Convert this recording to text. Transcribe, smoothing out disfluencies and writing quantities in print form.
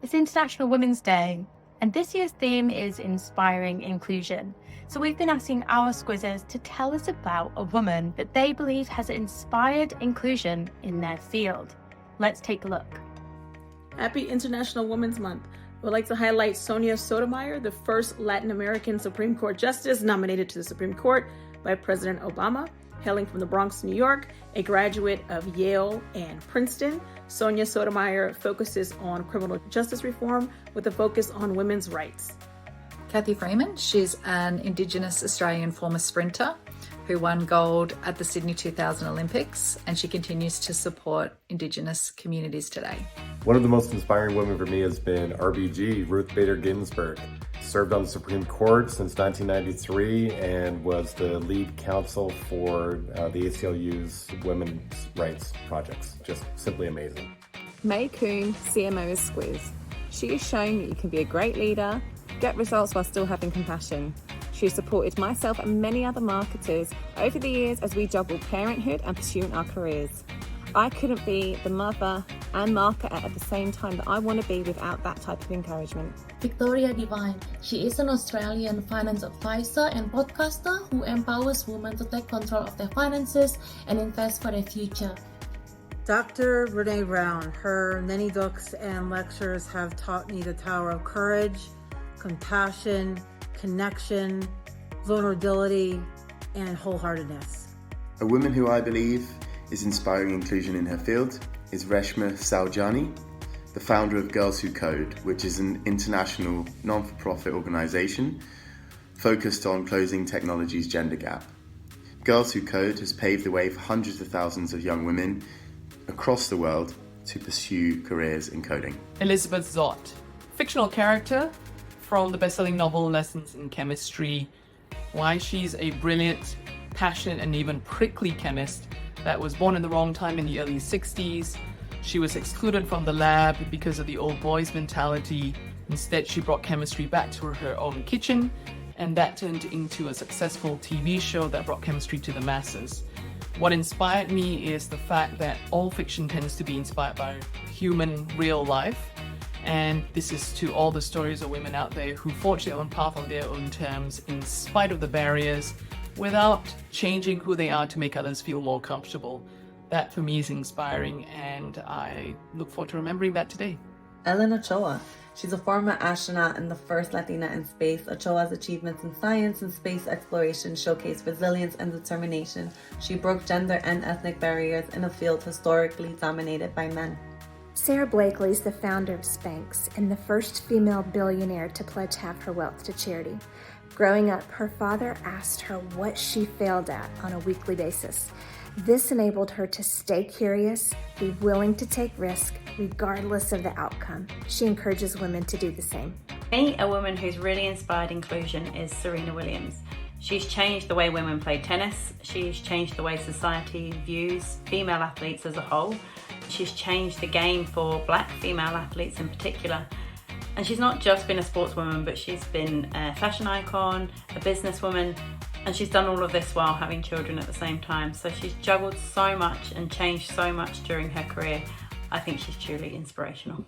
It's International Women's Day, and this year's theme is Inspiring Inclusion. So we've been asking our squizzers to tell us about a woman that they believe has inspired inclusion in their field. Let's take a look. Happy International Women's Month. We'd like to highlight Sonia Sotomayor, the first Latin American Supreme Court Justice nominated to the Supreme Court by President Obama. Hailing from the Bronx, New York, a graduate of Yale and Princeton, Sonia Sotomayor focuses on criminal justice reform with a focus on women's rights. Kathy Freeman, she's an Indigenous Australian former sprinter who won gold at the Sydney 2000 Olympics, and she continues to support Indigenous communities today. One of the most inspiring women for me has been RBG, Ruth Bader Ginsburg. Served on the Supreme Court since 1993 and was the lead counsel for the ACLU's women's rights projects. Just simply amazing. May Kuhn, CMO of Squiz. She is showing that you can be a great leader, get results while still having compassion. She has supported myself and many other marketers over the years as we juggle parenthood and pursuing our careers. I couldn't be the mother and marketer at the same time that I want to be without that type of encouragement. Victoria Devine. She is an Australian finance advisor and podcaster who empowers women to take control of their finances and invest for their future. Dr. Brene Brown. Her nanny books and lectures have taught me the power of courage, compassion, connection, vulnerability, and wholeheartedness. A woman who I believe is inspiring inclusion in her field is Reshma Saujani, the founder of Girls Who Code, which is an international non-for-profit organisation focused on closing technology's gender gap. Girls Who Code has paved the way for hundreds of thousands of young women across the world to pursue careers in coding. Elizabeth Zott, fictional character from the best-selling novel Lessons in Chemistry. Why she's a brilliant, passionate and even prickly chemist that was born in the wrong time in the early 60s. She was excluded from the lab because of the old boys mentality. Instead, she brought chemistry back to her own kitchen, and that turned into a successful TV show that brought chemistry to the masses. What inspired me is the fact that all fiction tends to be inspired by human real life. And this is to all the stories of women out there who forge their own path on their own terms in spite of the barriers, without changing who they are to make others feel more comfortable. That for me is inspiring, and I look forward to remembering that today. Ellen Ochoa. She's a former astronaut and the first Latina in space. Ochoa's achievements in science and space exploration showcase resilience and determination. She broke gender and ethnic barriers in a field historically dominated by men. Sarah Blakely is the founder of Spanx and the first female billionaire to pledge half her wealth to charity. Growing up, her father asked her what she failed at on a weekly basis. This enabled her to stay curious, be willing to take risk, regardless of the outcome. She encourages women to do the same. Me, a woman who's really inspired inclusion is Serena Williams. She's changed the way women play tennis. She's changed the way society views female athletes as a whole. She's changed the game for Black female athletes in particular. And she's not just been a sportswoman, but she's been a fashion icon, a businesswoman, and she's done all of this while having children at the same time. So she's juggled so much and changed so much during her career. I think she's truly inspirational.